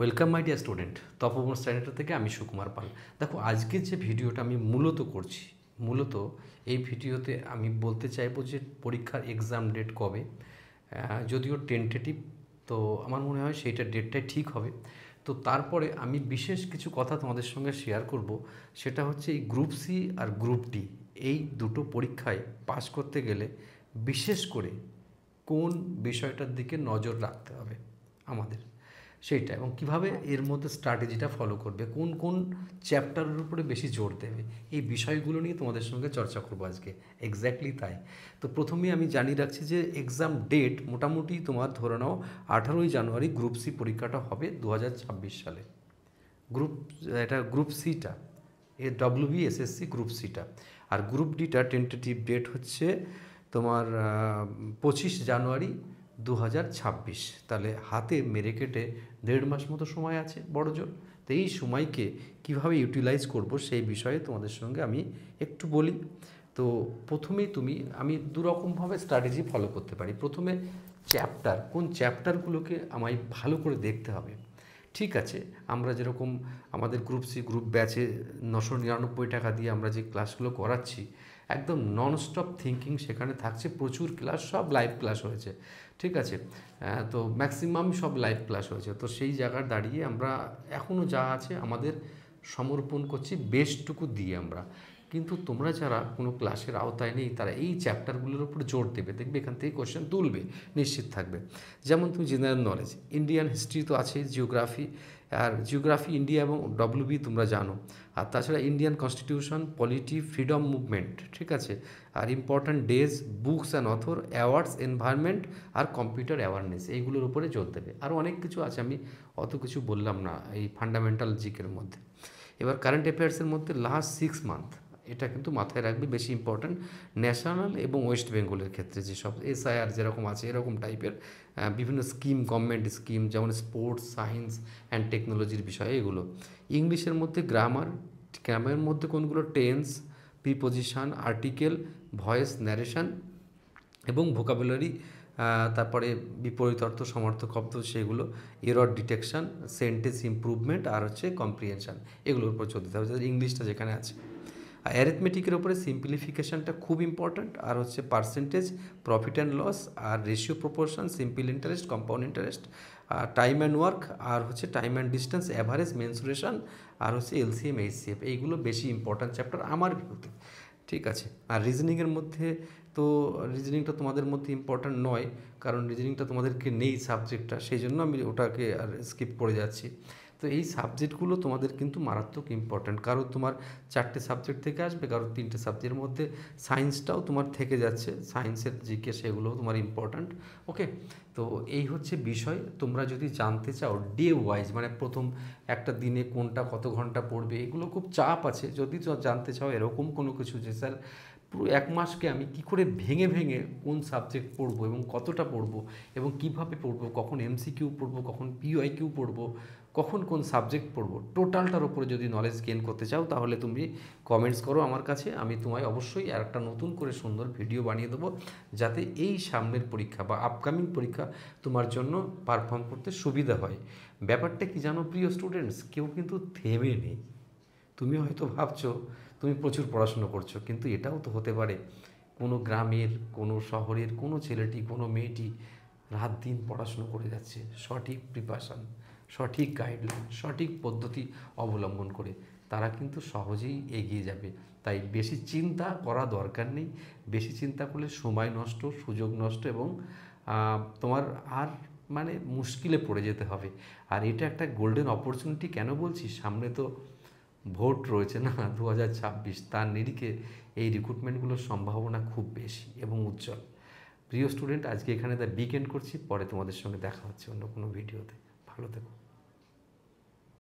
Welcome my dear student, Tapoban standard থেকে আমি সুকুমার পাল। দেখো, আজকে যে ভিডিওটা আমি করছি, মূলত এই ভিডিওতে আমি বলতে চাইবো যে পরীক্ষার এক্সাম ডেট কবে। যদিও টেন্টেটিভ, তো আমার মনে হয় সেইটা ডেটটাই ঠিক হবে। তো তারপরে আমি বিশেষ কিছু কথা তোমাদের সঙ্গে শেয়ার করব। সেটা হচ্ছে এই গ্রুপ সি আর গ্রুপ ডি, এই দুটো পরীক্ষায় পাশ করতে গেলে বিশেষ করে কোন বিষয়টার দিকে নজর রাখতে হবে আমাদের, সেইটা, এবং কিভাবে এর মধ্যে স্ট্র্যাটেজিটা ফলো করবে, কোন কোন চ্যাপ্টারের উপরে বেশি জোর দেবে, এই বিষয়গুলো নিয়ে তোমাদের সঙ্গে চর্চা করবো আজকে। এক্স্যাক্টলি তাই। তো প্রথমেই আমি জানিয়ে রাখছি যে এক্সাম ডেট মোটামুটি তোমার ধরে নাও 18ই জানুয়ারি গ্রুপ সি পরীক্ষাটা হবে 2026 সালে। এটা গ্রুপ সিটা, WBSSC গ্রুপ সিটা। আর গ্রুপ ডিটা টেন্টেটিভ ডেট হচ্ছে তোমার 25 জানুয়ারি 2026। তাহলে হাতে মেরে কেটে 1.5 মাস মতো সময় আছে বড় জোর। তো এই সময়কে কীভাবে ইউটিলাইজ করব সেই বিষয়ে তোমাদের সঙ্গে আমি একটু বলি। তো প্রথমেই আমি দুরকমভাবে স্ট্র্যাটেজি ফলো করতে পারি। প্রথমে কোন চ্যাপ্টারগুলোকে আমায় ভালো করে দেখতে হবে। ঠিক আছে, আমরা যেরকম আমাদের গ্রুপ সি গ্রুপ ব্যাচে 999 টাকা দিয়ে আমরা যে ক্লাসগুলো করাচ্ছি, একদম ননস্টপ থিঙ্কিং সেখানে থাকছে, প্রচুর ক্লাস, সব লাইভ ক্লাস হয়েছে। ঠিক আছে, তো ম্যাক্সিমাম সব লাইভ ক্লাস হয়েছে। তো সেই জায়গায় দাঁড়িয়ে আমরা এখনও যা আছে আমাদের সমর্পণ করছি বেস্টটুকু দিয়ে আমরা। কিন্তু তোমরা যারা কোনো ক্লাসের আওতায় নেই, তারা এই চ্যাপ্টারগুলোর উপর জোর দেবে, দেখবে এখান থেকে কোশ্চেন তুলবে, নিশ্চিত থাকবে। যেমন তুমি জেনারেল নলেজ, ইন্ডিয়ান হিস্ট্রি তো আছে, জিওগ্রাফি, আর জিওগ্রাফি ইন্ডিয়া এবং WB তোমরা জানো। আর তাছাড়া Indian constitution, polity, freedom movement, ঠিক আছে, আর important days, books and author, awards, environment আর কম্পিউটার অ্যাওয়ারনেস, এইগুলোর উপরে জোর দেবে। আরও অনেক কিছু আছে, আমি অত কিছু বললাম না এই ফান্ডামেন্টাল জিকের মধ্যে। এবার কারেন্ট অ্যাফেয়ার্সের মধ্যে লাস্ট 6 মান্থ, এটা কিন্তু মাথায় রাখবে, বেশি ইম্পর্ট্যান্ট। ন্যাশনাল এবং ওয়েস্ট বেঙ্গলের ক্ষেত্রে যেসব SIR যেরকম আছে, এরকম টাইপের বিভিন্ন স্কিম, গভর্নমেন্ট স্কিম, যেমন স্পোর্টস, সায়েন্স অ্যান্ড টেকনোলজির বিষয়ে এগুলো। ইংলিশের মধ্যে গ্রামারের মধ্যে কোনগুলো, tense, preposition, article, voice, narration এবং ভোকাবুলারি, তারপরে বিপরীত অর্থ, সমার্থক শব্দ সেগুলো, এরর ডিটেকশন, সেন্টেন্স ইমপ্রুভমেন্ট, আর হচ্ছে কম্প্রিহেনশন, এগুলোর উপর চলতে হবে, ইংলিশটা যেখানে আছে। আর অ্যারিথমেটিকের উপরে সিম্পলিফিকেশনটা খুব ইম্পর্ট্যান্ট, আর হচ্ছে পার্সেন্টেজ, প্রফিট অ্যান্ড লস, আর ratio proportion, simple interest, compound interest, আর টাইম অ্যান্ড ওয়ার্ক, আর হচ্ছে time and distance, average, mensuration, আর হচ্ছে LCM, HCF, এইগুলো বেশি ইম্পর্ট্যান্ট চ্যাপ্টার আমার ভিউতে। ঠিক আছে, আর রিজনিংয়ের মধ্যে তো রিজনিংটা তোমাদের মধ্যে ইম্পর্ট্যান্ট নয়, কারণ রিজনিংটা তোমাদেরকে নেই সাবজেক্টটা, সেই জন্য আমি ওটাকে আর স্কিপ করে যাচ্ছি। তো এই সাবজেক্টগুলো তোমাদের কিন্তু মারাত্মক ইম্পর্ট্যান্ট। কারো তোমার 4টে সাবজেক্ট থেকে আসবে, কারো 3টে সাবজেক্টের মধ্যে সায়েন্সটাও তোমার থেকে যাচ্ছে, সায়েন্সের জিকে সেগুলোও তোমার ইম্পর্ট্যান্ট। ওকে, তো এই হচ্ছে বিষয়। তোমরা যদি জানতে চাও ডে ওয়াইজ, মানে প্রথম একটা দিনে কোনটা কত ঘন্টা পড়বে, এগুলো খুব চাপ আছে। যদি জানতে চাও এরকম কোনো কিছু যে স্যার পুরো 1 মাসকে আমি কী করে ভেঙে ভেঙে কোন সাবজেক্ট পড়বো এবং কতটা পড়বো এবং কীভাবে পড়বো, কখন MCQ পড়বো, কখন PYQ পড়বো, কখন কোন সাবজেক্ট পড়বো, টোটালটার ওপরে যদি নলেজ গেইন করতে চাও, তাহলে তুমি কমেন্টস করো আমার কাছে। আমি তোমায় অবশ্যই আর একটা নতুন করে সুন্দর ভিডিও বানিয়ে দেবো, যাতে এই সামনের পরীক্ষা বা আপকামিং পরীক্ষা তোমার জন্য পারফর্ম করতে সুবিধা হয়। ব্যাপারটা কি জানো প্রিয় স্টুডেন্টস, কেউ কিন্তু থেমে নেই। তুমি হয়তো ভাবছো তুমি প্রচুর পড়াশুনো করছো, কিন্তু এটাও তো হতে পারে কোনো গ্রামের, কোনো শহরের কোনো ছেলেটি, কোনো মেয়েটি রাত দিন পড়াশুনো করে যাচ্ছে, সঠিক প্রিপারেশন, সঠিক গাইডলাইন, সঠিক পদ্ধতি অবলম্বন করে, তারা কিন্তু সহজেই এগিয়ে যাবে। তাই বেশি চিন্তা করা দরকার নেই। বেশি চিন্তা করলে সময় নষ্ট, সুযোগ নষ্ট, এবং তোমার আর মানে মুশকিলে পড়ে যেতে হবে। আর এটা একটা গোল্ডেন অপরচুনিটি। কেন বলছি, সামনে তো ভোট রয়েছে না 2026, তার নিরিখে এই রিক্রুটমেন্টগুলোর সম্ভাবনা খুব বেশি এবং উজ্জ্বল। প্রিয় স্টুডেন্ট, আজকে এখানে বিগ এন্ড করছি, পরে তোমাদের সঙ্গে দেখা হচ্ছে অন্য কোনো ভিডিওতে। ভালো থেকো।